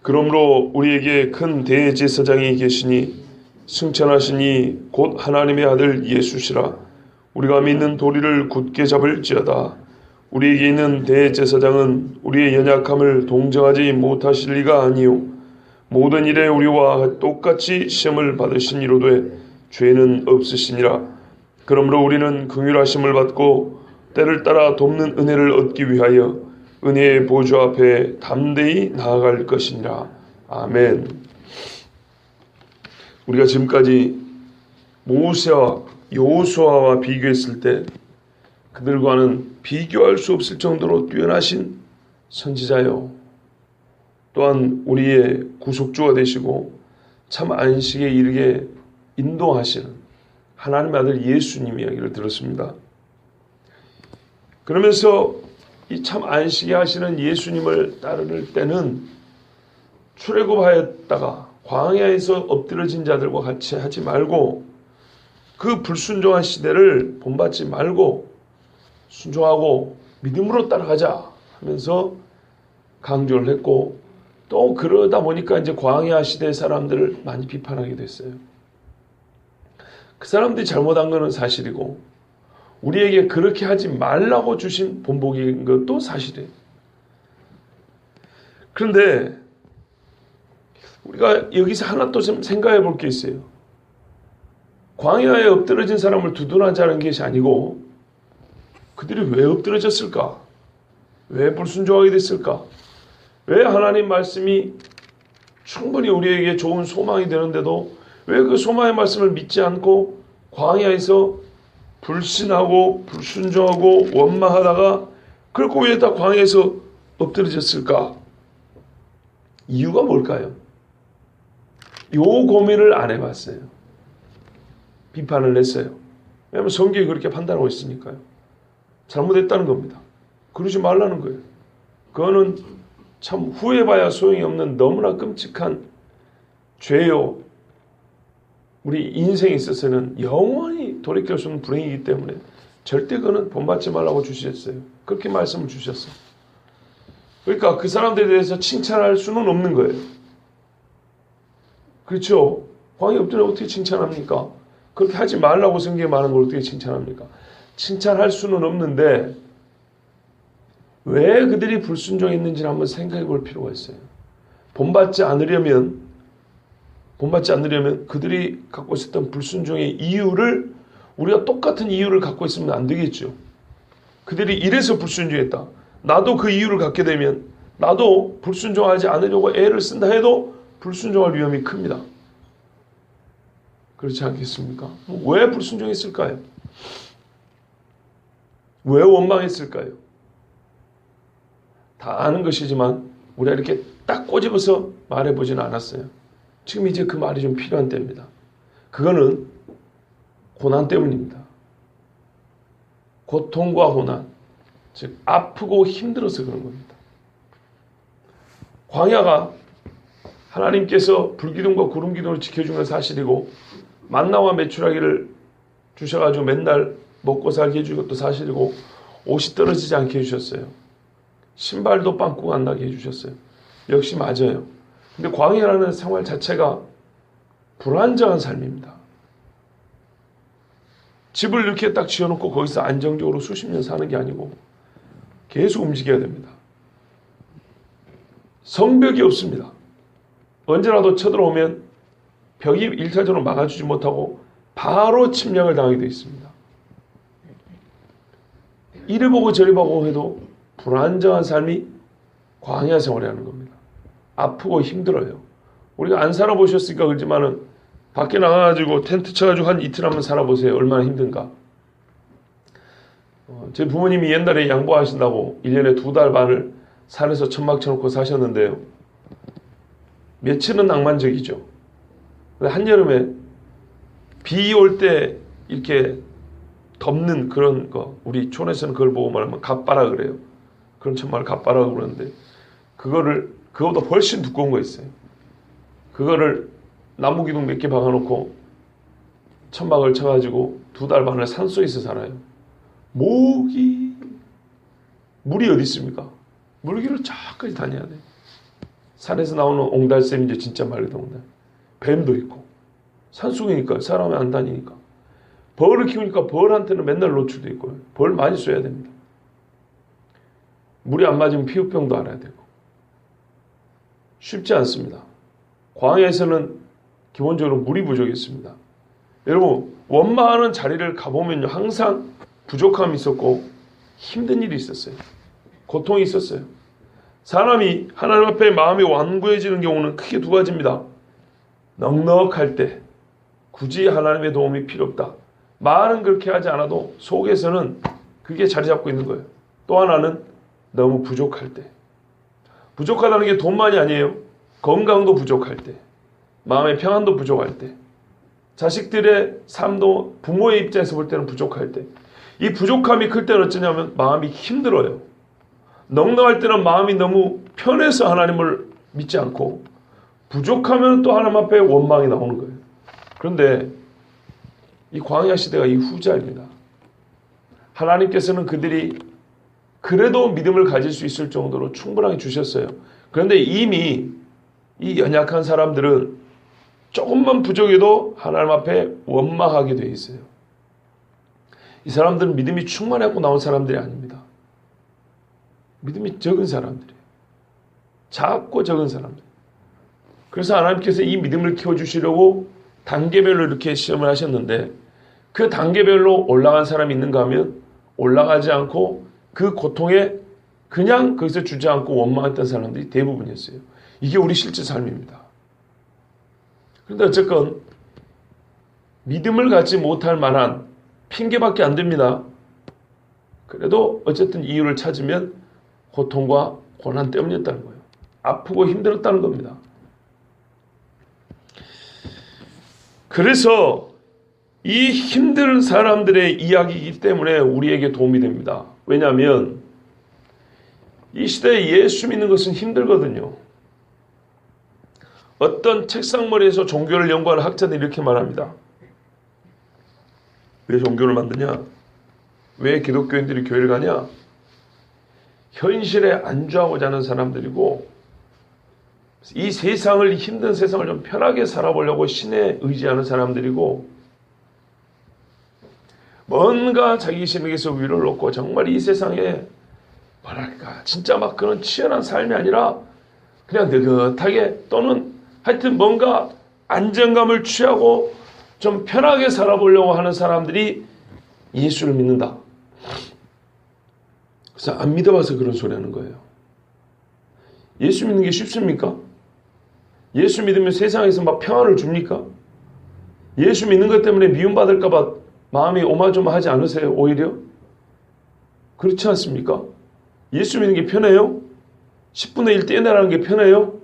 그러므로 우리에게 큰 대제사장이 계시니 승천하시니 곧 하나님의 아들 예수시라. 우리가 믿는 도리를 굳게 잡을지어다. 우리에게 있는 대제사장은 우리의 연약함을 동정하지 못하실 리가 아니요 모든 일에 우리와 똑같이 시험을 받으시니로되 죄는 없으시니라. 그러므로 우리는 긍휼하심을 받고 때를 따라 돕는 은혜를 얻기 위하여 은혜의 보좌 앞에 담대히 나아갈 것이니라. 아멘. 우리가 지금까지 모세와 여호수아와 비교했을 때 그들과는 비교할 수 없을 정도로 뛰어나신 선지자요, 또한 우리의 구속주가 되시고 참 안식에 이르게 인도하시는 하나님의 아들 예수님 이야기를 들었습니다. 그러면서 이 참 안식에 하시는 예수님을 따를 때는 출애굽하였다가 광야에서 엎드러진 자들과 같이 하지 말고 그 불순종한 시대를 본받지 말고 순종하고 믿음으로 따라가자 하면서 강조를 했고, 또 그러다 보니까 이제 광야 시대 사람들을 많이 비판하게 됐어요. 그 사람들이 잘못한 것은 사실이고 우리에게 그렇게 하지 말라고 주신 본보기인 것도 사실이에요. 그런데 우리가 여기서 하나 또 좀 생각해 볼 게 있어요. 광야에 엎드러진 사람을 두둔하자는 것이 아니고 그들이 왜 엎드러졌을까? 왜 불순종하게 됐을까? 왜 하나님 말씀이 충분히 우리에게 좋은 소망이 되는데도 왜 그 소망의 말씀을 믿지 않고 광야에서 불신하고 불순종하고 원망하다가 그렇고 왜 다 광야에서 엎드러졌을까? 이유가 뭘까요? 요 고민을 안 해봤어요. 비판을 냈어요. 왜냐하면 성경이 그렇게 판단하고 있으니까요. 잘못했다는 겁니다. 그러지 말라는 거예요. 그거는 참 후회봐야 소용이 없는 너무나 끔찍한 죄요. 우리 인생에 있어서는 영원히 돌이킬 수 없는 불행이기 때문에 절대 그거는 본받지 말라고 주셨어요. 그렇게 말씀을 주셨어요. 그러니까 그 사람들에 대해서 칭찬할 수는 없는 거예요. 그렇죠? 광야 엎드려 어떻게 칭찬합니까? 그렇게 하지 말라고 성경에 말하는 걸 어떻게 칭찬합니까? 칭찬할 수는 없는데 왜 그들이 불순종했는지를 한번 생각해 볼 필요가 있어요. 본받지 않으려면 그들이 갖고 있었던 불순종의 이유를 우리가 똑같은 이유를 갖고 있으면 안 되겠죠. 그들이 이래서 불순종했다. 나도 그 이유를 갖게 되면 나도 불순종하지 않으려고 애를 쓴다 해도 불순종할 위험이 큽니다. 그렇지 않겠습니까? 왜 불순종했을까요? 왜 원망했을까요? 다 아는 것이지만 우리가 이렇게 딱 꼬집어서 말해보지는 않았어요. 지금 이제 그 말이 좀 필요한 때입니다. 그거는 고난 때문입니다. 고통과 고난, 즉 아프고 힘들어서 그런 겁니다. 광야가 하나님께서 불기둥과 구름기둥을 지켜주는 사실이고 만나와 메추라기를 주셔가지고 맨날 먹고 살게 해준 것도 사실이고 옷이 떨어지지 않게 해주셨어요. 신발도 빵꾸가 안 나게 해주셨어요. 역시 맞아요. 근데 광야라는 생활 자체가 불안정한 삶입니다. 집을 이렇게 딱 지어놓고 거기서 안정적으로 수십 년 사는 게 아니고 계속 움직여야 됩니다. 성벽이 없습니다. 언제라도 쳐들어오면 벽이 일차적으로 막아주지 못하고 바로 침략을 당하게 되어 있습니다. 이리 보고 저리 보고 해도 불안정한 삶이 광야 생활이라는 겁니다. 아프고 힘들어요. 우리가 안 살아보셨으니까 그렇지만은 밖에 나가가지고 텐트 쳐가지고 한 이틀 한번 살아보세요. 얼마나 힘든가. 제 부모님이 옛날에 양보하신다고 1년에 2달 반을 산에서 천막 쳐놓고 사셨는데요. 며칠은 낭만적이죠. 한여름에 비 올 때 이렇게 덮는 그런 거, 우리 촌에서는 그걸 보고 말하면 갓바라 그래요. 그런 천막을 갓바라고 그러는데 그거보다 훨씬 두꺼운 거 있어요. 그거를 나무 기둥 몇 개 박아놓고 천막을 쳐가지고 2달 반을 산속에서 살아요. 물이 어디 있습니까? 물길을 저까지 다녀야 돼. 산에서 나오는 옹달샘이죠. 진짜 말 그대로 옹달. 뱀도 있고. 산속이니까 사람이 안 다니니까. 벌을 키우니까 벌한테는 맨날 노출돼 있고요. 벌 많이 써야 됩니다. 물이 안 맞으면 피부병도 알아야 되고. 쉽지 않습니다. 광야에서는 기본적으로 물이 부족했습니다. 여러분, 원망하는 자리를 가보면요, 항상 부족함이 있었고 힘든 일이 있었어요. 고통이 있었어요. 사람이 하나님 앞에 마음이 완고해지는 경우는 크게 두 가지입니다. 넉넉할 때 굳이 하나님의 도움이 필요 없다. 말은 그렇게 하지 않아도 속에서는 그게 자리 잡고 있는 거예요. 또 하나는 너무 부족할 때. 부족하다는 게 돈만이 아니에요. 건강도 부족할 때, 마음의 평안도 부족할 때, 자식들의 삶도 부모의 입장에서 볼 때는 부족할 때, 이 부족함이 클 때는 어쩌냐면 마음이 힘들어요. 넉넉할 때는 마음이 너무 편해서 하나님을 믿지 않고, 부족하면 또 하나님 앞에 원망이 나오는 거예요. 그런데 이 광야 시대가 이 후자입니다. 하나님께서는 그들이 그래도 믿음을 가질 수 있을 정도로 충분하게 주셨어요. 그런데 이미 이 연약한 사람들은 조금만 부족해도 하나님 앞에 원망하게 되어 있어요. 이 사람들은 믿음이 충만하고 나온 사람들이 아닙니다. 믿음이 적은 사람들이에요. 작고 적은 사람들. 그래서 하나님께서 이 믿음을 키워주시려고 단계별로 이렇게 시험을 하셨는데, 그 단계별로 올라간 사람이 있는가 하면 올라가지 않고 그 고통에 그냥 거기서 주지 않고 원망했던 사람들이 대부분이었어요. 이게 우리 실제 삶입니다. 그런데 어쨌건 믿음을 갖지 못할 만한 핑계밖에 안 됩니다. 그래도 어쨌든 이유를 찾으면 고통과 고난 때문이었다는 거예요. 아프고 힘들었다는 겁니다. 그래서 이 힘든 사람들의 이야기이기 때문에 우리에게 도움이 됩니다. 왜냐하면 이 시대에 예수 믿는 것은 힘들거든요. 어떤 책상머리에서 종교를 연구하는 학자들이 이렇게 말합니다. 왜 종교를 만드냐? 왜 기독교인들이 교회를 가냐? 현실에 안주하고자 하는 사람들이고, 이 세상을, 힘든 세상을 좀 편하게 살아보려고 신에 의지하는 사람들이고, 뭔가 자기 신에게서 위로를 얻고 정말 이 세상에 뭐랄까 진짜 막 그런 치열한 삶이 아니라 그냥 느긋하게, 또는 하여튼 뭔가 안정감을 취하고 좀 편하게 살아보려고 하는 사람들이 예수를 믿는다. 그래서 안 믿어봐서 그런 소리 하는 거예요. 예수 믿는 게 쉽습니까? 예수 믿으면 세상에서 막 평안을 줍니까? 예수 믿는 것 때문에 미움받을까 봐 마음이 오마조마하지 않으세요? 오히려? 그렇지 않습니까? 예수 믿는 게 편해요? 10분의 1 떼내라는 게 편해요?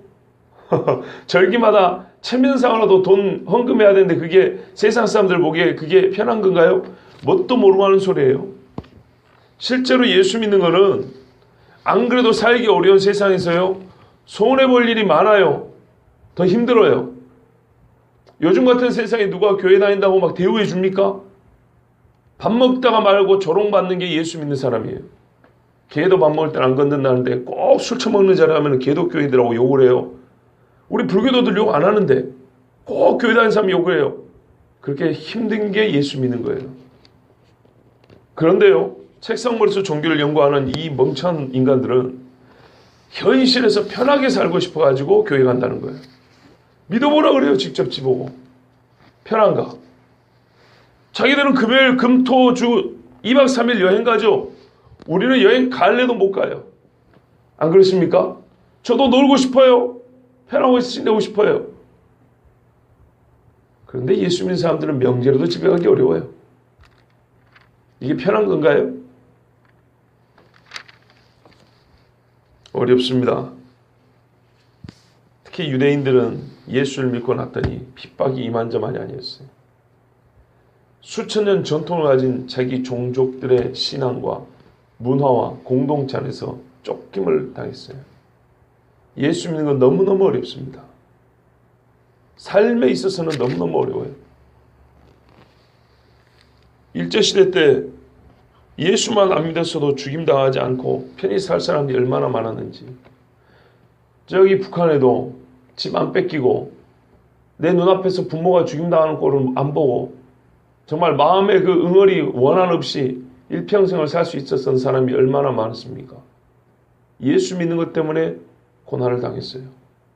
절기마다 체면상으로도 돈 헌금해야 되는데 그게 세상 사람들 보기에 그게 편한 건가요? 뭣도 모르고 하는 소리예요. 실제로 예수 믿는 거는 안 그래도 살기 어려운 세상에서요, 손해볼 일이 많아요. 더 힘들어요. 요즘 같은 세상에 누가 교회 다닌다고 막 대우해 줍니까? 밥 먹다가 말고 조롱받는 게 예수 믿는 사람이에요. 개도 밥 먹을 땐 안 건든다는데 꼭 술 처먹는 자리 하면 개독교인들하고 욕을 해요. 우리 불교도들 욕 안 하는데 꼭 교회 다니는 사람이 욕을 해요. 그렇게 힘든 게 예수 믿는 거예요. 그런데요, 책상머리에서 종교를 연구하는 이 멍청한 인간들은 현실에서 편하게 살고 싶어가지고 교회 간다는 거예요. 믿어보라 그래요. 직접 지보고. 편한가? 자기들은 금요일 금토주 2박 3일 여행 가죠. 우리는 여행 갈래도 못 가요. 안 그렇습니까? 저도 놀고 싶어요. 편하고 지내고 싶어요. 그런데 예수 믿는 사람들은 명절에도 집에 가기 어려워요. 이게 편한 건가요? 어렵습니다. 특히 유대인들은 예수를 믿고 났더니 핍박이 이만저만이 아니었어요. 수천 년 전통을 가진 자기 종족들의 신앙과 문화와 공동체 안에서 쫓김을 당했어요. 예수 믿는 건 너무너무 어렵습니다. 삶에 있어서는 너무너무 어려워요. 일제시대 때 예수만 안 믿었어도 죽임당하지 않고 편히 살 사람들이 얼마나 많았는지, 저기 북한에도 집 안 뺏기고 내 눈앞에서 부모가 죽임당하는 꼴을 안 보고 정말 마음의 그 응어리 원한 없이 일평생을 살 수 있었던 사람이 얼마나 많았습니까? 예수 믿는 것 때문에 고난을 당했어요.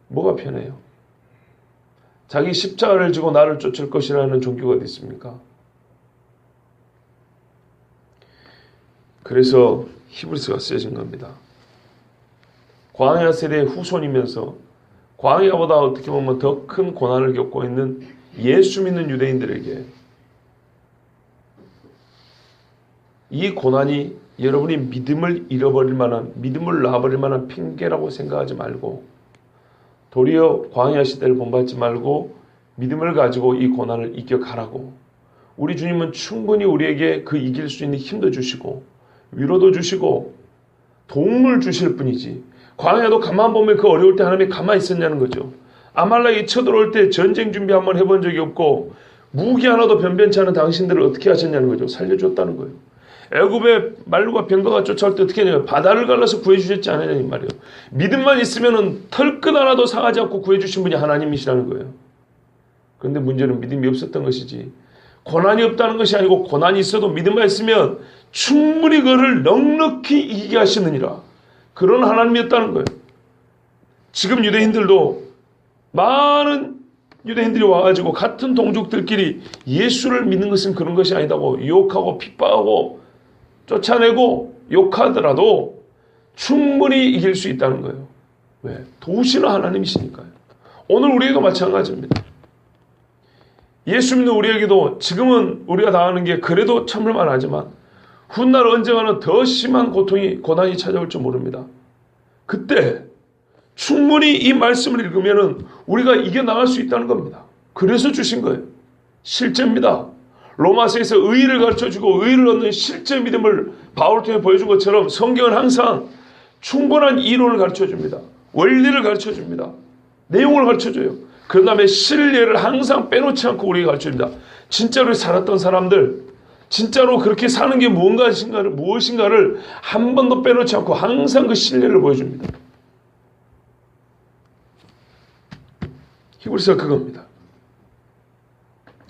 뭐가 편해요? 자기 십자가를 지고 나를 쫓을 것이라는 종교가 어디 있습니까? 그래서 히브리서가 쓰여진 겁니다. 광야 세대의 후손이면서 광야보다 어떻게 보면 더 큰 고난을 겪고 있는 예수 믿는 유대인들에게 이 고난이 여러분이 믿음을 잃어버릴 만한, 믿음을 놔버릴 만한 핑계라고 생각하지 말고 도리어 광야 시대를 본받지 말고 믿음을 가지고 이 고난을 이겨가라고. 우리 주님은 충분히 우리에게 그 이길 수 있는 힘도 주시고 위로도 주시고 도움을 주실 뿐이지, 광야도 가만 보면 그 어려울 때 하나님이 가만히 있었냐는 거죠. 아말렉이 쳐들어올 때 전쟁 준비 한번 해본 적이 없고 무기 하나도 변변치 않은 당신들을 어떻게 하셨냐는 거죠. 살려줬다는 거예요. 애굽의 말루가 병거가 쫓아올 때 어떻게 했냐면 바다를 갈라서 구해주셨지 않느냐 이 말이에요. 믿음만 있으면 털끝 하나도 상하지 않고 구해주신 분이 하나님이시라는 거예요. 그런데 문제는 믿음이 없었던 것이지, 고난이 없다는 것이 아니고 고난이 있어도 믿음만 있으면 충분히 그를 넉넉히 이기게 하시느니라, 그런 하나님이었다는 거예요. 지금 유대인들도 많은 유대인들이 와가지고 같은 동족들끼리 예수를 믿는 것은 그런 것이 아니다고 유혹하고 핍박하고 쫓아내고 욕하더라도 충분히 이길 수 있다는 거예요. 왜? 도우시는 하나님이시니까요. 오늘 우리에게도 마찬가지입니다. 예수 믿는 우리에게도 지금은 우리가 당하는 게 그래도 참을만 하지만 훗날 언젠가는 더 심한 고난이 찾아올 줄 모릅니다. 그때 충분히 이 말씀을 읽으면 우리가 이겨나갈 수 있다는 겁니다. 그래서 주신 거예요. 실제입니다. 로마서에서 의의를 가르쳐주고 의의를 얻는 실제 믿음을 바울을 통해 보여준 것처럼 성경은 항상 충분한 이론을 가르쳐줍니다. 원리를 가르쳐줍니다. 내용을 가르쳐줘요. 그 다음에 신뢰를 항상 빼놓지 않고 우리에게 가르쳐줍니다. 진짜로 살았던 사람들, 진짜로 그렇게 사는 게 무엇인가를 한 번도 빼놓지 않고 항상 그 신뢰를 보여줍니다. 히브리서가 그겁니다.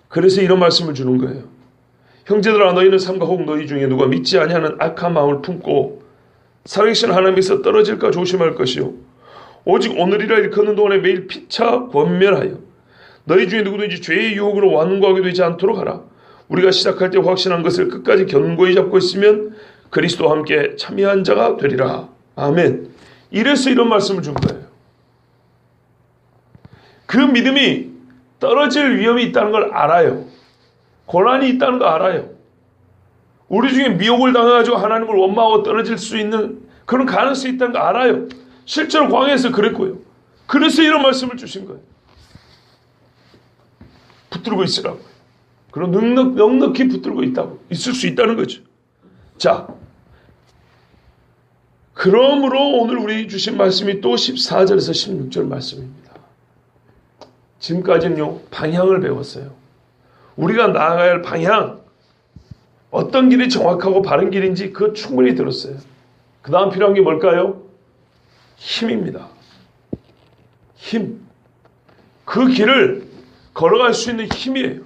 그래서 이런 말씀을 주는 거예요. 형제들아, 너희는 삼가 혹 너희 중에 누가 믿지 아니하는 악한 마음을 품고 살아계신 하나님에서 떨어질까 조심할 것이요, 오직 오늘이라 일컫는 동안에 매일 피차 권면하여 너희 중에 누구든지 죄의 유혹으로 완고하게 되지 않도록 하라. 우리가 시작할 때 확신한 것을 끝까지 견고히 잡고 있으면 그리스도와 함께 참여한 자가 되리라. 아멘. 이래서 이런 말씀을 준 거예요. 그 믿음이 떨어질 위험이 있다는 걸 알아요. 고난이 있다는 걸 알아요. 우리 중에 미혹을 당해가지고 하나님을 원망하고 떨어질 수 있는 그런 가능성이 있다는 걸 알아요. 실제로 광야에서 그랬고요. 그래서 이런 말씀을 주신 거예요. 붙들고 있으라고요. 그런 넉넉히 붙들고 있을 수 있다는 거죠. 자, 그러므로 오늘 우리 주신 말씀이 또 14절에서 16절 말씀입니다. 지금까지는요, 방향을 배웠어요. 우리가 나아가야 할 방향, 어떤 길이 정확하고 바른 길인지 그거 충분히 들었어요. 그 다음 필요한 게 뭘까요? 힘입니다. 힘. 그 길을 걸어갈 수 있는 힘이에요.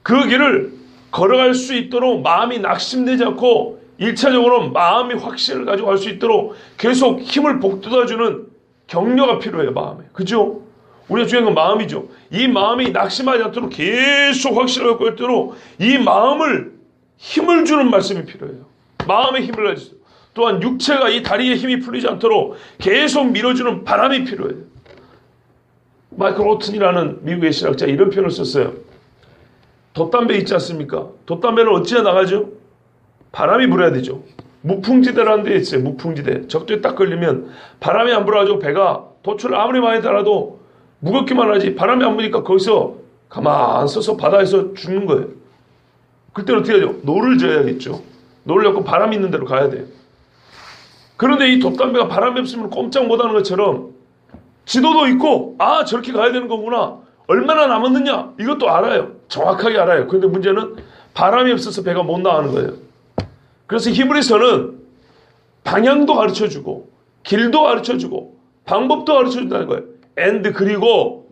그 길을 걸어갈 수 있도록 마음이 낙심되지 않고 1차적으로 마음이 확신을 가지고 갈 수 있도록 계속 힘을 북돋아주는 격려가 필요해요. 마음에. 그죠? 우리가 중요한 건 마음이죠. 이 마음이 낙심하지 않도록 계속 확신을 갖고 있도록 이 마음을 힘을 주는 말씀이 필요해요. 마음의 힘을 가지고. 또한 육체가 이 다리의 힘이 풀리지 않도록 계속 밀어주는 바람이 필요해요. 마이클 오튼이라는 미국의 신학자 이런 표현을 썼어요. 돛담배 있지 않습니까? 돛담배는 어찌해 나가죠? 바람이 불어야 되죠. 무풍지대라는 데 있어요. 무풍지대. 적도에 딱 걸리면 바람이 안 불어가지고 배가 돛을 아무리 많이 달아도 무겁기만 하지 바람이 안 부니까 거기서 가만 서서 바다에서 죽는 거예요. 그때는 어떻게 하죠? 노를 져야겠죠. 노를 젓고 바람이 있는 데로 가야 돼요. 그런데 이 돛담배가 바람이 없으면 꼼짝 못하는 것처럼 지도도 있고 저렇게 가야 되는 거구나. 얼마나 남았느냐 이것도 알아요. 정확하게 알아요. 그런데 문제는 바람이 없어서 배가 못 나가는 거예요. 그래서 히브리서는 방향도 가르쳐주고 길도 가르쳐주고 방법도 가르쳐 준다는 거예요. 그리고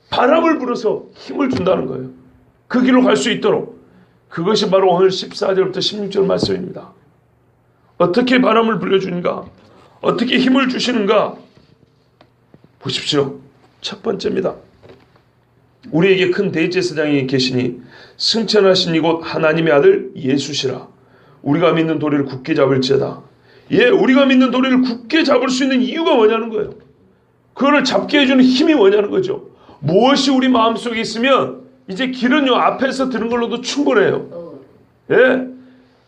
바람을 불어서 힘을 준다는 거예요. 그 길로 갈 수 있도록. 그것이 바로 오늘 14절부터 16절 말씀입니다. 어떻게 바람을 불려주는가? 어떻게 힘을 주시는가? 보십시오. 첫 번째입니다. 우리에게 큰 대제사장이 계시니 승천하신 이곳 하나님의 아들 예수시라. 우리가 믿는 도리를 굳게 잡을지어다. 우리가 믿는 도리를 굳게 잡을 수 있는 이유가 뭐냐는 거예요. 그거를 잡게 해주는 힘이 뭐냐는 거죠. 무엇이 우리 마음속에 있으면 이제 길은요 앞에서 들은 걸로도 충분해요.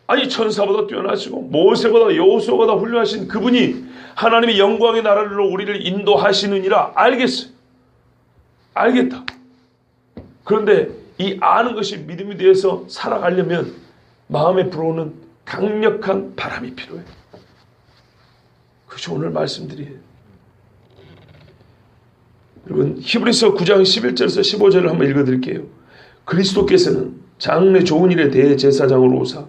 아니 천사보다 뛰어나시고 모세보다 여호수아보다 훌륭하신 그분이 하나님의 영광의 나라로 우리를 인도하시느니라. 알겠다. 그런데 이 아는 것이 믿음이 되어서 살아가려면 마음에 불어오는 강력한 바람이 필요해요. 그것이 오늘 말씀드려요. 여러분 히브리서 9장 11절에서 15절을 한번 읽어드릴게요. 그리스도께서는 장래 좋은 일에 대제사장으로 오사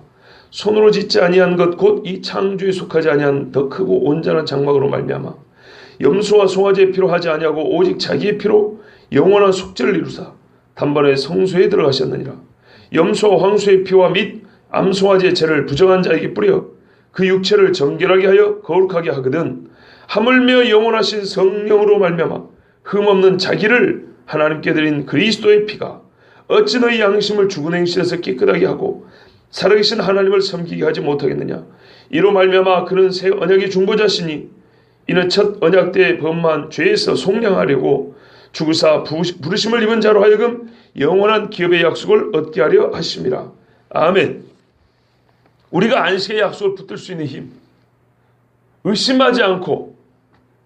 손으로 짓지 아니한 것 곧 이 창조에 속하지 아니한 더 크고 온전한 장막으로 말미암아 염소와 송아지의 피로 하지 아니하고 오직 자기의 피로 영원한 속죄를 이루사 단번에 성소에 들어가셨느니라. 염소와 황소의 피와 및 암송아지의 죄를 부정한 자에게 뿌려 그 육체를 정결하게 하여 거룩하게 하거든 하물며 영원하신 성령으로 말미암아 흠없는 자기를 하나님께 드린 그리스도의 피가 어찌 너희 양심을 죽은 행실에서 깨끗하게 하고 살아계신 하나님을 섬기게 하지 못하겠느냐. 이로 말미암아 그는 새 언약의 중보자시니 이는 첫 언약 때 범한 죄에서 속량하려고 죽으사 부르심을 입은 자로 하여금 영원한 기업의 약속을 얻게 하려 하심이라. 아멘. 우리가 안식의 약속을 붙들 수 있는 힘, 의심하지 않고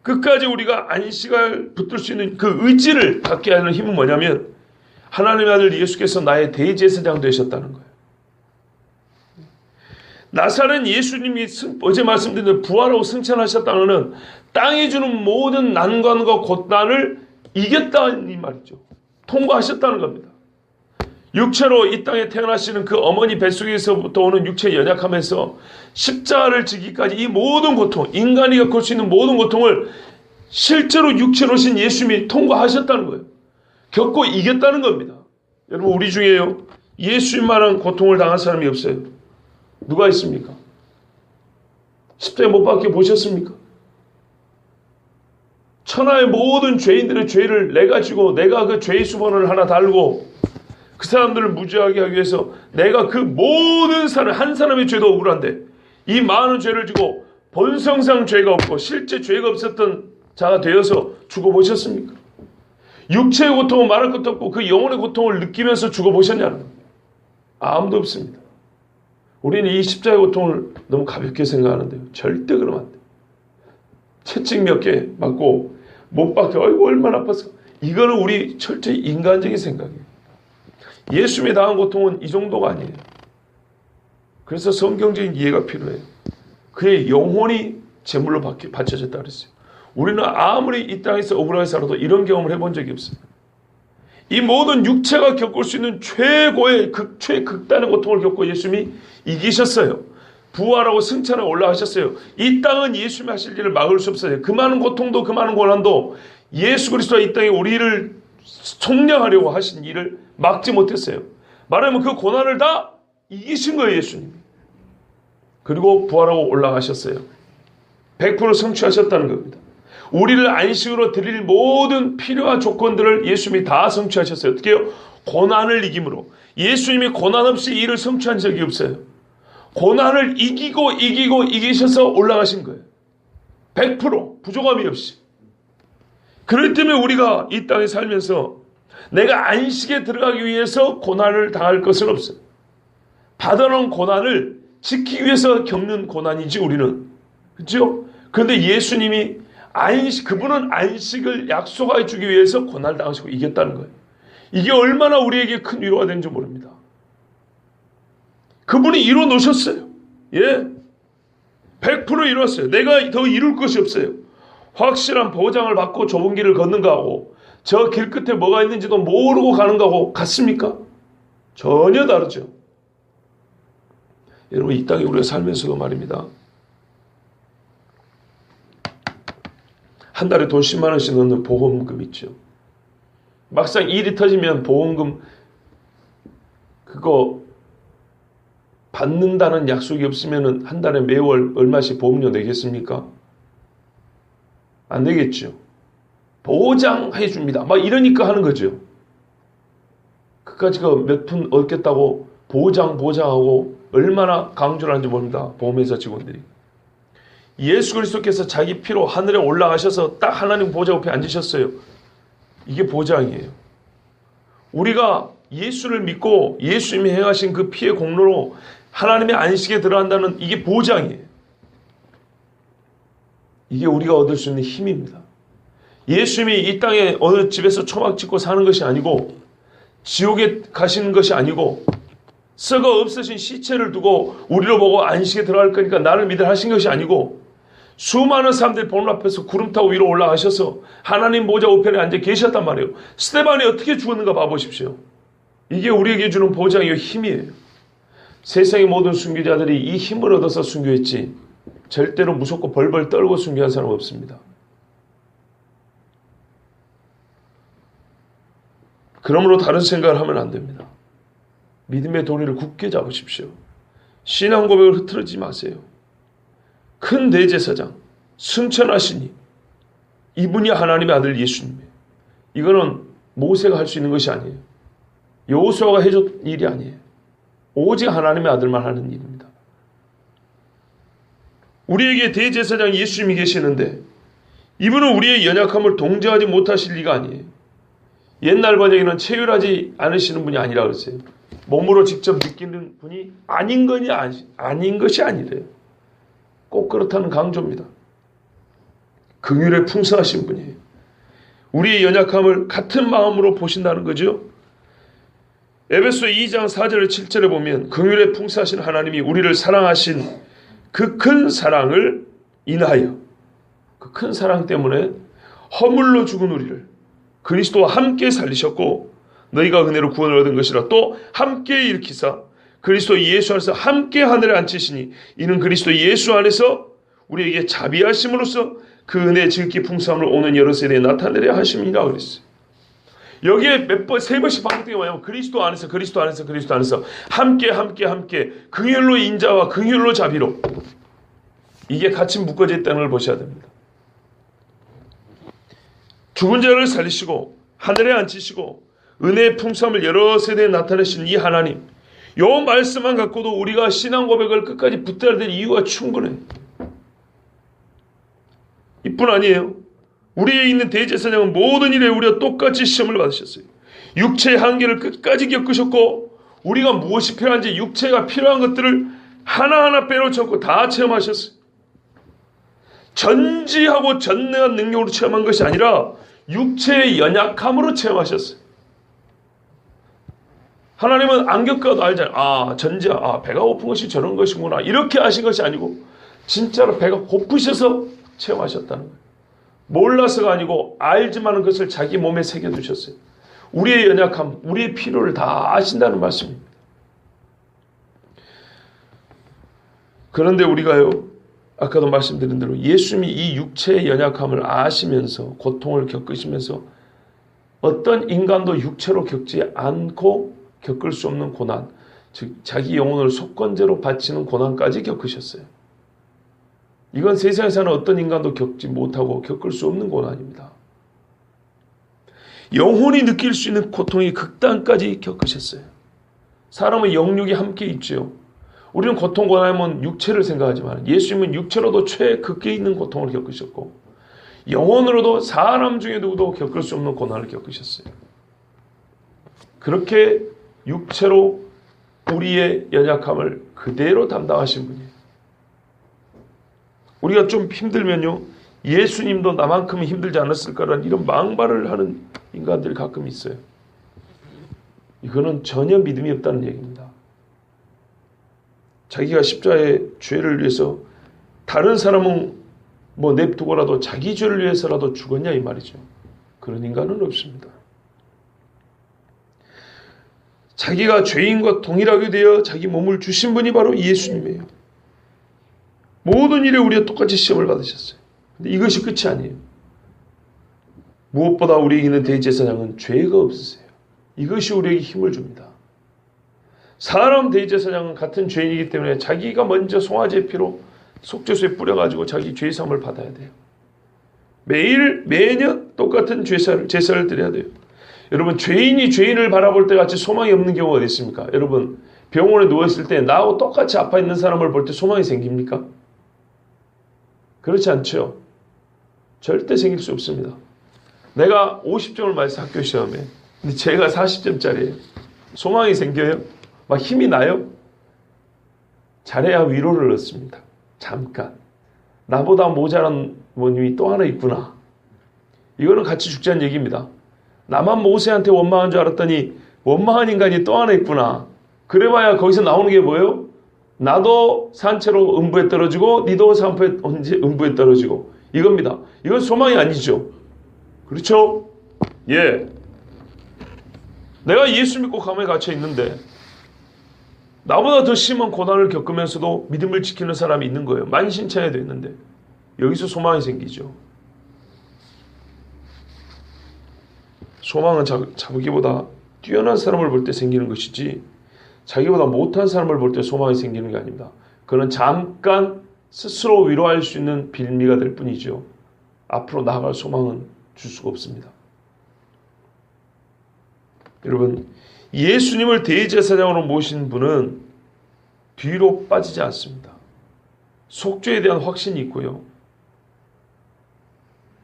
끝까지 우리가 안식을 붙들 수 있는 그 의지를 갖게 하는 힘은 뭐냐면 하나님의 아들 예수께서 나의 대제사장 되셨다는 거예요. 나사렛 예수님이 어제 말씀드린 부활하고 승천하셨다는 것은 땅이 주는 모든 난관과 고난을 이겼다는 이 말이죠. 통과하셨다는 겁니다. 육체로 이 땅에 태어나시는 그 어머니 뱃속에서부터 오는 육체의 연약함에서 십자가를 지기까지 이 모든 고통, 인간이 겪을 수 있는 모든 고통을 실제로 육체로 오신 예수님이 통과하셨다는 거예요. 겪고 이겼다는 겁니다. 여러분 우리 중에요 예수님만한 고통을 당한 사람이 없어요. 누가 있습니까? 십자가에 못 박혀 보셨습니까? 천하의 모든 죄인들의 죄를 내가지고 내가 그 죄의 수번을 하나 달고 그 사람들을 무죄하게 하기 위해서 내가 그 모든 사람 한 사람의 죄도 억울한데 이 많은 죄를 지고 본성상 죄가 없고 실제 죄가 없었던 자가 되어서 죽어보셨습니까? 육체의 고통은 말할 것도 없고 그 영혼의 고통을 느끼면서 죽어보셨냐는 거예요. 아무도 없습니다. 우리는 이 십자가의 고통을 너무 가볍게 생각하는데요. 절대 그러면 안 돼요. 채찍 몇 개 맞고 못 박혀. 아이고 얼마나 아팠어. 이거는 우리 철저히 인간적인 생각이에요. 예수님이 당한 고통은 이 정도가 아니에요. 그래서 성경적인 이해가 필요해요. 그의 영혼이 제물로 바쳐졌다 그랬어요. 우리는 아무리 이 땅에서 억울하게 살아도 이런 경험을 해본 적이 없어요. 이 모든 육체가 겪을 수 있는 최고의 최극단의 고통을 겪고 예수님이 이기셨어요. 부활하고 승천하고 올라가셨어요. 이 땅은 예수님이 하실 일을 막을 수 없어요. 그 많은 고통도 그 많은 고난도 예수 그리스도가 이 땅에 우리를 속량하려고 하신 일을 막지 못했어요. 말하면 그 고난을 다 이기신 거예요. 예수님. 그리고 부활하고 올라가셨어요. 100% 성취하셨다는 겁니다. 우리를 안식으로 드릴 모든 필요한 조건들을 예수님이 다 성취하셨어요. 어떻게 해요? 고난을 이김으로. 예수님이 고난 없이 일을 성취한 적이 없어요. 고난을 이기셔서 올라가신 거예요. 100% 부족함이 없이. 그렇기 때문에 우리가 이 땅에 살면서 내가 안식에 들어가기 위해서 고난을 당할 것은 없어요. 받아놓은 고난을 지키기 위해서 겪는 고난이지 우리는. 그렇죠? 그런데 예수님이 그분은 안식을 약속해 주기 위해서 고난을 당하시고 이겼다는 거예요. 이게 얼마나 우리에게 큰 위로가 되는지 모릅니다. 그분이 이뤄 놓으셨어요. 예. 100% 이뤘어요. 내가 더 이룰 것이 없어요. 확실한 보장을 받고 좁은 길을 걷는가 하고 저 길 끝에 뭐가 있는지도 모르고 가는가 하고 같습니까? 전혀 다르죠. 여러분 이 땅에 우리가 살면서도 말입니다. 한 달에 돈 10만 원씩 넣는 보험금 있죠. 막상 일이 터지면 보험금 그거 받는다는 약속이 없으면 한 달에 매월 얼마씩 보험료 내겠습니까? 안 내겠죠. 보장해 줍니다. 막 이러니까 하는 거죠. 그까지 몇 푼 얻겠다고 보장하고 얼마나 강조를 하는지 모릅니다. 보험회사 직원들이. 예수 그리스도께서 자기 피로 하늘에 올라가셔서 딱 하나님 보좌 옆에 앉으셨어요. 이게 보장이에요. 우리가 예수를 믿고 예수님이 행하신 그 피의 공로로 하나님의 안식에 들어간다는 이게 보장이에요. 이게 우리가 얻을 수 있는 힘입니다. 예수님이 이 땅에 어느 집에서 초막 짓고 사는 것이 아니고 지옥에 가시는 것이 아니고 썩어 없으신 시체를 두고 우리를 보고 안식에 들어갈 거니까 나를 믿으라 하신 것이 아니고 수많은 사람들이 보는 앞에서 구름 타고 위로 올라가셔서 하나님 보좌 우편에 앉아 계셨단 말이에요. 스데반이 어떻게 죽었는가 봐보십시오. 이게 우리에게 주는 보장이요 힘이에요. 세상의 모든 순교자들이 이 힘을 얻어서 순교했지 절대로 무섭고 벌벌 떨고 순교한 사람 없습니다. 그러므로 다른 생각을 하면 안 됩니다. 믿음의 도리를 굳게 잡으십시오. 신앙 고백을 흐트러지지 마세요. 큰 대제사장, 승천하시니 이분이 하나님의 아들 예수님이에요. 이거는 모세가 할 수 있는 것이 아니에요. 여호수아가 해줬 일이 아니에요. 오직 하나님의 아들만 하는 일입니다. 우리에게 대제사장 예수님이 계시는데 이분은 우리의 연약함을 동정하지 못하실 리가 아니에요. 옛날 번역에는 체휼하지 않으시는 분이 아니라 그랬어요. 몸으로 직접 느끼는 분이 아닌 것이 아니래요. 꼭 그렇다는 강조입니다. 긍휼에 풍성하신 분이에요. 우리의 연약함을 같은 마음으로 보신다는 거죠. 에베소 2장 4절 7절에 보면 긍휼에 풍성하신 하나님이 우리를 사랑하신 그 큰 사랑을 인하여 그 큰 사랑 때문에 허물로 죽은 우리를 그리스도와 함께 살리셨고 너희가 은혜로 구원을 얻은 것이라 또 함께 일으키사 그리스도 예수 안에서 함께 하늘에 앉히시니 이는 그리스도 예수 안에서 우리에게 자비하심으로써 그 은혜의 지극히 풍성함을 오는 여러 세대에 나타내려 하심이라 그랬어요. 여기에 세 번씩 반복되게 뭐냐면 그리스도 안에서 함께 긍휼로 인자와 긍휼로 자비로 이게 같이 묶어져 있다는 걸 보셔야 됩니다. 죽은 자를 살리시고 하늘에 앉히시고 은혜의 풍성함을 여러 세대에 나타내신 이 하나님, 요 말씀만 갖고도 우리가 신앙 고백을 끝까지 붙들어야 될 이유가 충분해요. 이뿐 아니에요. 우리에 있는 대제사장은 모든 일에 우리가 똑같이 시험을 받으셨어요. 육체의 한계를 끝까지 겪으셨고 우리가 무엇이 필요한지 육체가 필요한 것들을 하나하나 빼놓지 않고 다 체험하셨어요. 전지하고 전능한 능력으로 체험한 것이 아니라 육체의 연약함으로 체험하셨어요. 하나님은 안 겪어도 알잖아요. 전지야, 배가 고픈 것이 저런 것이구나. 이렇게 아신 것이 아니고 진짜로 배가 고프셔서 체험하셨다는 거예요. 몰라서가 아니고 알지만은 것을 자기 몸에 새겨두셨어요. 우리의 연약함, 우리의 필요를 다 아신다는 말씀입니다. 그런데 우리가요, 아까도 말씀드린 대로 예수님이 이 육체의 연약함을 아시면서 고통을 겪으시면서 어떤 인간도 육체로 겪지 않고 겪을 수 없는 고난, 즉 자기 영혼을 속건제로 바치는 고난까지 겪으셨어요. 이건 세상에 사는 어떤 인간도 겪지 못하고 겪을 수 없는 고난입니다. 영혼이 느낄 수 있는 고통이 극단까지 겪으셨어요. 사람의 영육이 함께 있죠. 우리는 고통 고난하면 육체를 생각하지만 예수님은 육체로도 최극에 있는 고통을 겪으셨고 영혼으로도 사람 중에 누구도 겪을 수 없는 고난을 겪으셨어요. 그렇게 육체로 우리의 연약함을 그대로 담당하신 분이에요. 우리가 좀 힘들면요, 예수님도 나만큼은 힘들지 않았을까라는 이런 망발을 하는 인간들이 가끔 있어요. 이거는 전혀 믿음이 없다는 얘기입니다. 자기가 십자가의 죄를 위해서 다른 사람은 냅두고라도 자기 죄를 위해서라도 죽었냐 이 말이죠. 그런 인간은 없습니다. 자기가 죄인과 동일하게 되어 자기 몸을 주신 분이 바로 예수님이에요. 모든 일에 우리가 똑같이 시험을 받으셨어요. 근데 이것이 끝이 아니에요. 무엇보다 우리에게 있는 대제사장은 죄가 없으세요. 이것이 우리에게 힘을 줍니다. 사람 대제사장은 같은 죄인이기 때문에 자기가 먼저 송아지의 피로 속죄소에 뿌려가지고 자기 죄사함을 받아야 돼요. 매년 똑같은 제사를 드려야 돼요. 여러분, 죄인이 죄인을 바라볼 때 같이 소망이 없는 경우가 어디 있습니까? 여러분, 병원에 누워있을 때 나하고 똑같이 아파 있는 사람을 볼 때 소망이 생깁니까? 그렇지 않죠. 절대 생길 수 없습니다. 내가 50점을 맞았어, 학교 시험에. 근데 제가 40점짜리예요. 소망이 생겨요? 막 힘이 나요? 잘해야 위로를 얻습니다. 잠깐. 나보다 모자란 부모님이 또 하나 있구나. 이거는 같이 죽자는 얘기입니다. 나만 모세한테 원망한 줄 알았더니 원망한 인간이 또 하나 있구나. 그래봐야 거기서 나오는 게 뭐예요? 나도 산채로 음부에 떨어지고 니도 음부에 떨어지고 이겁니다. 이건 소망이 아니죠. 그렇죠? 예. 내가 예수 믿고 감옥에 갇혀 있는데 나보다 더 심한 고난을 겪으면서도 믿음을 지키는 사람이 있는 거예요. 만신창이도 있는데 여기서 소망이 생기죠. 소망은 자기보다 뛰어난 사람을 볼 때 생기는 것이지 자기보다 못한 사람을 볼 때 소망이 생기는 게 아닙니다. 그는 잠깐 스스로 위로할 수 있는 빌미가 될 뿐이죠. 앞으로 나아갈 소망은 줄 수가 없습니다. 여러분, 예수님을 대제사장으로 모신 분은 뒤로 빠지지 않습니다. 속죄에 대한 확신이 있고요.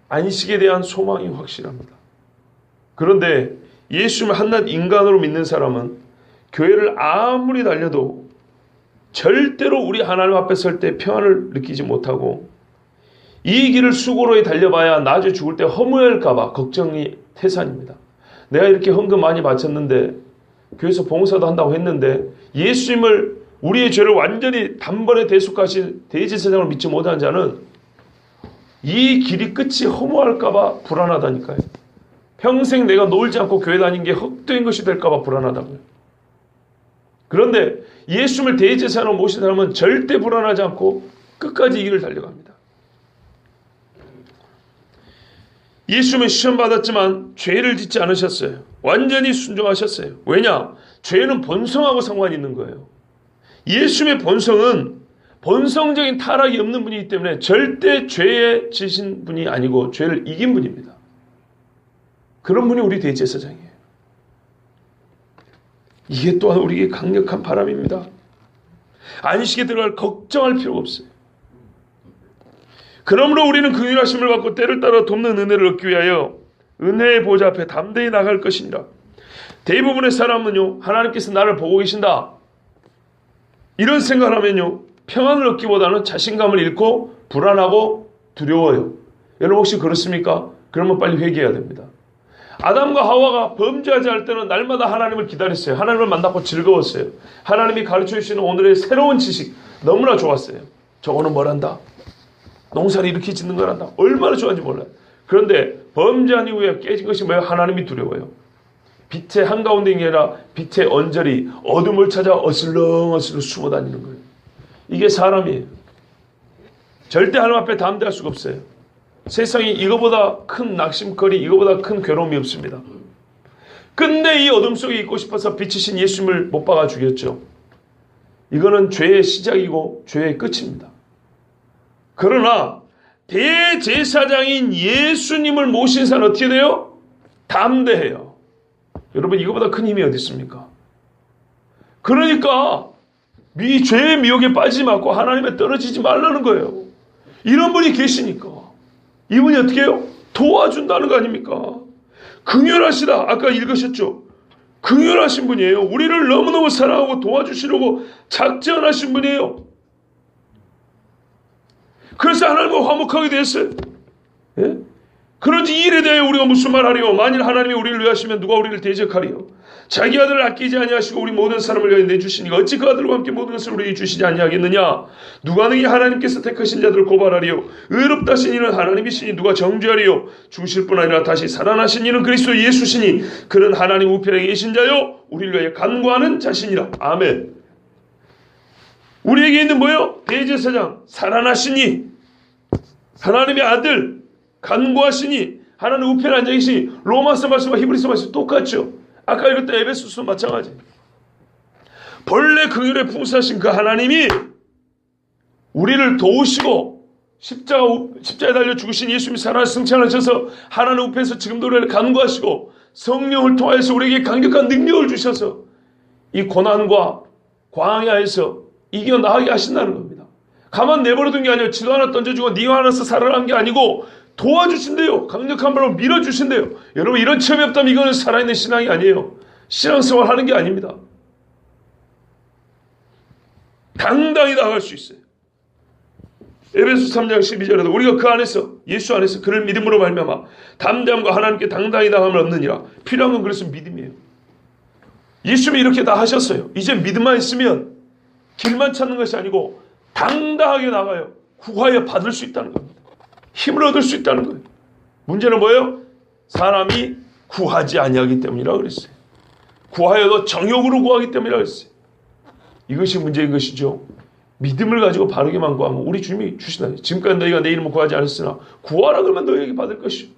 안식에 대한 소망이 확실합니다. 그런데 예수님을 한낱 인간으로 믿는 사람은 교회를 아무리 달려도 절대로 우리 하나님 앞에 설 때 평안을 느끼지 못하고 이 길을 수고로에 달려봐야 나중에 죽을 때 허무할까 봐 걱정이 태산입니다. 내가 이렇게 헌금 많이 바쳤는데 교회에서 봉사도 한다고 했는데 예수님을 우리의 죄를 완전히 단번에 대속하신 대제사장을 믿지 못한 자는 이 길이 끝이 허무할까 봐 불안하다니까요. 평생 내가 놀지 않고 교회 다닌 게 헛된 것이 될까 봐 불안하다고요. 그런데 예수님을 대제사장으로 모신 사람은 절대 불안하지 않고 끝까지 이 길을 달려갑니다. 예수님은 시험받았지만 죄를 짓지 않으셨어요. 완전히 순종하셨어요. 왜냐? 죄는 본성하고 상관이 있는 거예요. 예수님의 본성은 본성적인 타락이 없는 분이기 때문에 절대 죄에 지신 분이 아니고 죄를 이긴 분입니다. 그런 분이 우리 대제사장이에요. 이게 또한 우리에게 강력한 바람입니다. 안식에 들어갈 걱정할 필요가 없어요. 그러므로 우리는 긍휼하심을 받고 때를 따라 돕는 은혜를 얻기 위하여 은혜의 보좌 앞에 담대히 나갈 것이니라. 대부분의 사람은요, 하나님께서 나를 보고 계신다 이런 생각을 하면요, 평안을 얻기보다는 자신감을 잃고 불안하고 두려워요. 여러분 혹시 그렇습니까? 그러면 빨리 회개해야 됩니다. 아담과 하와가 범죄하지 않을 때는 날마다 하나님을 기다렸어요. 하나님을 만나고 즐거웠어요. 하나님이 가르쳐 주시는 오늘의 새로운 지식 너무나 좋았어요. 저거는 뭘 한다? 농사를 이렇게 짓는 거란다. 얼마나 좋아하는지 몰라요. 그런데 범죄한 이후에 깨진 것이 뭐예요? 하나님이 두려워요. 빛의 한가운데 있는 게 아니라 빛의 언저리 어둠을 찾아 어슬렁어슬렁 숨어 다니는 거예요. 이게 사람이에요. 절대 하나님 앞에 담대할 수가 없어요. 세상에 이거보다 큰 낙심거리, 이거보다 큰 괴로움이 없습니다. 근데 이 어둠 속에 있고 싶어서 빛이신 예수님을 못 박아 죽였죠. 이거는 죄의 시작이고 죄의 끝입니다. 그러나 대제사장인 예수님을 모신 사람은 어떻게 돼요? 담대해요. 여러분 이거보다 큰 힘이 어디 있습니까? 그러니까 죄의 미혹에 빠지지 말고 하나님에 떨어지지 말라는 거예요. 이런 분이 계시니까 이분이 어떻게 해요? 도와준다는 거 아닙니까? 긍휼하시다. 아까 읽으셨죠? 긍휼하신 분이에요. 우리를 너무너무 사랑하고 도와주시려고 작정하신 분이에요. 그래서 하나님과 화목하게 됐어요. 예? 그런지 이 일에 대해 우리가 무슨 말하리요? 만일 하나님이 우리를 위하시면 누가 우리를 대적하리요? 자기 아들을 아끼지 아니하시고 우리 모든 사람을 위하여 내주시니까 어찌 그 아들과 함께 모든 것을 우리에게 주시지 아니하겠느냐? 누가 능히 하나님께서 택하신 자들을 고발하리요? 의롭다 하신 이는 하나님이시니 누가 정죄하리요? 죽으실 뿐 아니라 다시 살아나신 이는 그리스도 예수시니 그는 하나님 우편에 계신 자요 우리를 위하여 간구하는 자신이라. 아멘. 우리에게 있는 뭐요? 대제사장 살아나시니 하나님의 아들 간구하시니 하나님 우편에 앉아 계시니 로마서 말씀과 히브리서 말씀 똑같죠. 아까 읽었던 에베소서도 마찬가지. 본래 긍휼에 풍성하신 그 하나님이 우리를 도우시고 십자가에 달려 죽으신 예수님이 살아나서 승천하셔서 하나님 우편에서 지금도 우리를 간구하시고 성령을 통하여서 우리에게 강력한 능력을 주셔서 이 고난과 광야에서 이겨나가게 하신다는 겁니다. 가만 내버려둔 게 아니고 지도 하나 던져주고 네가 하나서 살아난 게 아니고 도와주신대요. 강력한 발로 밀어주신대요. 여러분 이런 체험이 없다면 이거는 살아있는 신앙이 아니에요. 신앙생활 하는 게 아닙니다. 당당히 나아갈 수 있어요. 에베소 3장 12절에도 우리가 그 안에서 예수 안에서 그를 믿음으로 말미암아 담대함과 하나님께 당당히 나아감을 얻느니라. 필요한 건 그래서 믿음이에요. 예수님이 이렇게 다 하셨어요. 이제 믿음만 있으면 길만 찾는 것이 아니고 당당하게 나가요. 구하여 받을 수 있다는 겁니다. 힘을 얻을 수 있다는 거예요. 문제는 뭐예요? 사람이 구하지 아니하기 때문이라고 그랬어요. 구하여도 정욕으로 구하기 때문이라고 그랬어요. 이것이 문제인 것이죠. 믿음을 가지고 바르게만 구하면 우리 주님이 주신다. 지금까지 너희가 내 이름을 구하지 않았으나 구하라 그러면 너희에게 받을 것이요.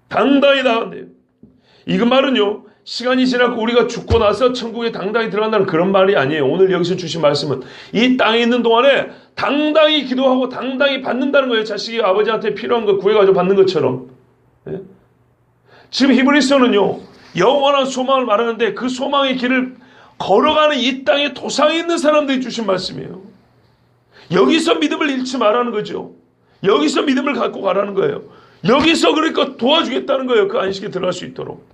당당히 나간대요. 이 말은요. 시간이 지나고 우리가 죽고 나서 천국에 당당히 들어간다는 그런 말이 아니에요. 오늘 여기서 주신 말씀은 이 땅에 있는 동안에 당당히 기도하고 당당히 받는다는 거예요. 자식이 아버지한테 필요한 거 구해가지고 받는 것처럼. 예? 지금 히브리서는요. 영원한 소망을 말하는데 그 소망의 길을 걸어가는 이 땅에 도상에 있는 사람들이 주신 말씀이에요. 여기서 믿음을 잃지 말라는 거죠. 여기서 믿음을 갖고 가라는 거예요. 여기서 그러니까 도와주겠다는 거예요. 그 안식에 들어갈 수 있도록.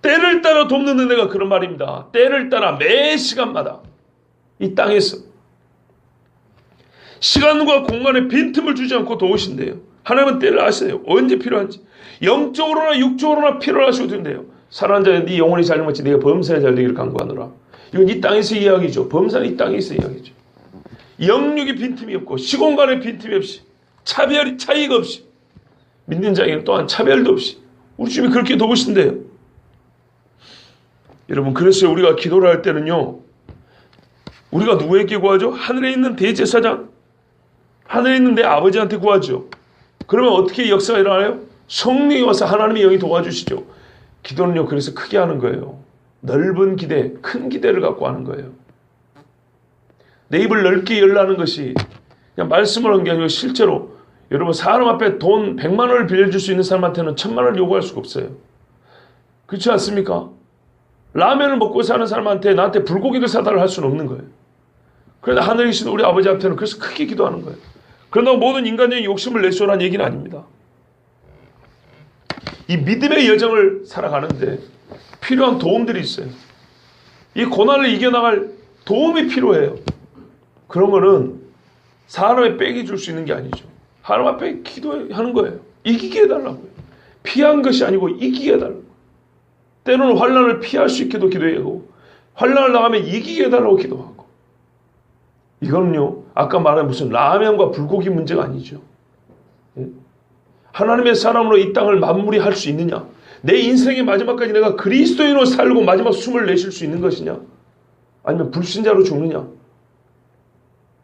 때를 따라 돕는 은혜가 그런 말입니다. 때를 따라 매 시간마다 이 땅에서 시간과 공간에 빈틈을 주지 않고 도우신대요. 하나님은 때를 아세요. 언제 필요한지. 영적으로나 육적으로나 필요를 하시고 된대요. 살아난 자에 네 영혼이 잘못지 네가 범사에 잘되기를 간구하노라. 이건 이 땅에서 이야기죠. 범사는 이 땅에서 이야기죠. 영육이 빈틈이 없고 시공간에 빈틈이 없이 차이가 없이 믿는 자에게는 또한 차별도 없이 우리 주님이 그렇게 도우신대요. 여러분 그래서 우리가 기도를 할 때는요. 우리가 누구에게 구하죠? 하늘에 있는 대제사장 하늘에 있는 내 아버지한테 구하죠. 그러면 어떻게 역사가 일어나요? 성령이 와서 하나님의 영이 도와주시죠. 기도는요. 그래서 크게 하는 거예요. 넓은 기대, 큰 기대를 갖고 하는 거예요. 내 입을 넓게 열라는 것이 그냥 말씀을 한 게 아니고 실제로 여러분 사람 앞에 돈 100만 원을 빌려줄 수 있는 사람한테는 1000만 원을 요구할 수가 없어요. 그렇지 않습니까? 라면을 먹고 사는 사람한테 나한테 불고기를 사달라 할 수는 없는 거예요. 그런데 하늘에 계신 우리 아버지 앞에는 그래서 크게 기도하는 거예요. 그런다고 모든 인간적인 욕심을 내소라는 얘기는 아닙니다. 이 믿음의 여정을 살아가는데 필요한 도움들이 있어요. 이 고난을 이겨나갈 도움이 필요해요. 그런 거는 사람의 빽이 줄 수 있는 게 아니죠. 하나님 앞에 기도하는 거예요. 이기게 해달라고요. 피한 것이 아니고 이기게 해달라고. 때로는 환난을 피할 수 있게도 기도하고 환난을 나가면 이기게 해달라고 기도하고. 이거는요. 아까 말한 무슨 라면과 불고기 문제가 아니죠. 하나님의 사람으로 이 땅을 마무리할 수 있느냐? 내 인생의 마지막까지 내가 그리스도인으로 살고 마지막 숨을 내쉴 수 있는 것이냐? 아니면 불신자로 죽느냐?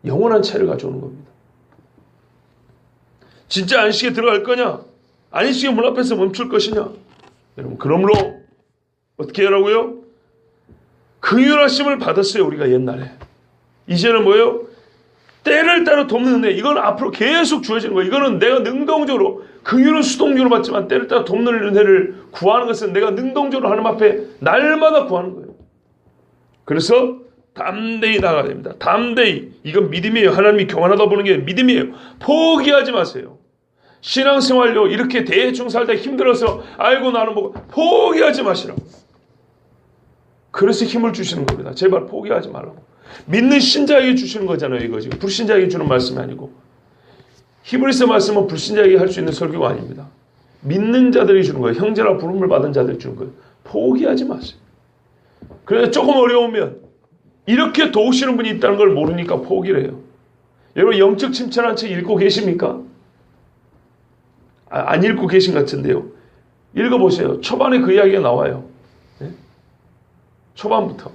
영원한 차이를 가져오는 겁니다. 진짜 안식에 들어갈 거냐? 안식의 문 앞에서 멈출 것이냐? 여러분 그러므로 어떻게 하라고요? 긍휼하심을 받았어요. 우리가 옛날에. 이제는 뭐예요? 때를 따라 돕는 은혜. 이건 앞으로 계속 주어지는 거예요. 이거는 내가 능동적으로 긍휼은 수동적으로 받지만 때를 따라 돕는 은혜를 구하는 것은 내가 능동적으로 하나님 앞에 날마다 구하는 거예요. 그래서 담대히 나가야 됩니다. 담대히. 이건 믿음이에요. 하나님이 교만하다 보는 게 믿음이에요. 포기하지 마세요. 신앙생활요. 이렇게 대충 살다 힘들어서 아이고 나는 뭐 포기하지 마시라고. 그래서 힘을 주시는 겁니다. 제발 포기하지 말라고. 믿는 신자에게 주시는 거잖아요. 이거 지금 불신자에게 주는 말씀이 아니고. 히브리서 말씀은 불신자에게 할 수 있는 설교가 아닙니다. 믿는 자들이 주는 거예요. 형제라 부름을 받은 자들이 주는 거예요. 포기하지 마세요. 그래서 조금 어려우면 이렇게 도우시는 분이 있다는 걸 모르니까 포기를 해요. 여러분 영적 침체라는 책 읽고 계십니까? 안 읽고 계신 것 같은데요. 읽어보세요. 초반에 그 이야기가 나와요. 네? 초반부터.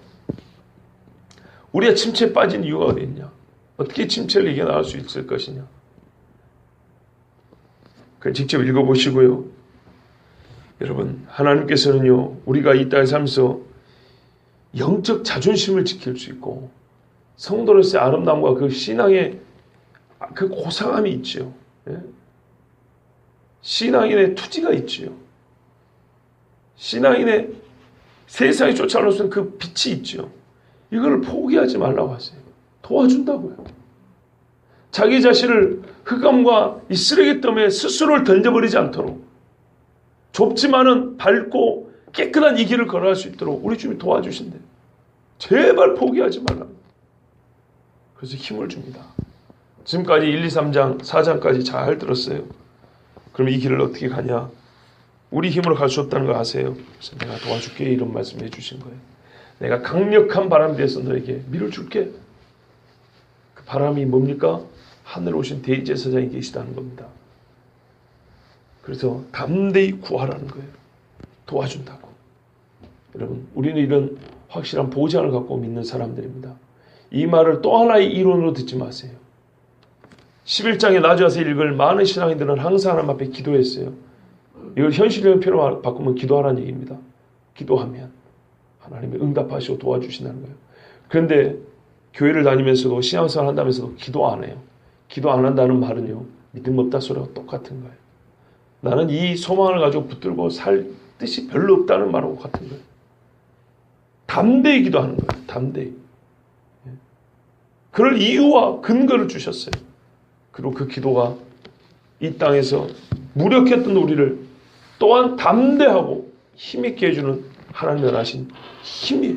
우리가 침체에 빠진 이유가 어디 있냐? 어떻게 침체를 이겨나갈 수 있을 것이냐? 그 직접 읽어보시고요. 여러분, 하나님께서는요, 우리가 이 땅에 살면서 영적 자존심을 지킬 수 있고 성도로서의 아름다움과 그 신앙의 그 고상함이 있지요. 예? 신앙인의 투지가 있지요. 신앙인의 세상에 쫓아올 수 있는 그 빛이 있지요. 이걸 포기하지 말라고 하세요. 도와준다고요. 자기 자신을 흑암과 이 쓰레기더미에 스스로를 던져버리지 않도록 좁지만은 밝고 깨끗한 이 길을 걸어갈 수 있도록 우리 주님이 도와주신대요. 제발 포기하지 말라고. 그래서 힘을 줍니다. 지금까지 1, 2, 3장, 4장까지 잘 들었어요. 그럼 이 길을 어떻게 가냐? 우리 힘으로 갈 수 없다는 거 아세요? 그래서 내가 도와줄게 이런 말씀 해주신 거예요. 내가 강력한 바람에 대해서 너에게 밀어줄게. 그 바람이 뭡니까? 하늘에 오신 대제사장이 계시다는 겁니다. 그래서 담대히 구하라는 거예요. 도와준다고. 여러분, 우리는 이런 확실한 보장을 갖고 믿는 사람들입니다. 이 말을 또 하나의 이론으로 듣지 마세요. 11장에 나주와서 읽을 많은 신앙인들은 항상 하나님 앞에 기도했어요. 이걸 현실적인 표현으로 바꾸면 기도하라는 얘기입니다. 기도하면 하나님이 응답하시고 도와주신다는 거예요. 그런데 교회를 다니면서도 신앙생활 한다면서도 기도 안 해요. 기도 안 한다는 말은요, 믿음 없다 소리와 똑같은 거예요. 나는 이 소망을 가지고 붙들고 살 뜻이 별로 없다는 말하고 같은 거예요. 담대히 기도하는 거예요. 담대히. 그럴 이유와 근거를 주셨어요. 그리고 그 기도가 이 땅에서 무력했던 우리를 또한 담대하고 힘있게 해주는 하나님의 하신 힘이에요.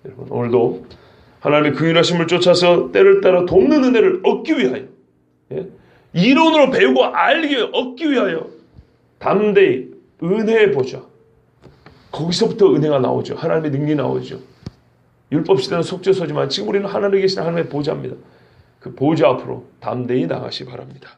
여러분, 오늘도 하나님의 긍휼하심을 쫓아서 때를 따라 돕는 은혜를 얻기 위하여, 이론으로 배우고 알기 위하여, 얻기 위하여 담대히 은혜의 보좌, 거기서부터 은혜가 나오죠. 하나님의 능력이 나오죠. 율법 시대는 속죄소지만 지금 우리는 하나님에 계신 하나님의 보좌입니다. 그 보좌 앞으로 담대히 나가시 바랍니다.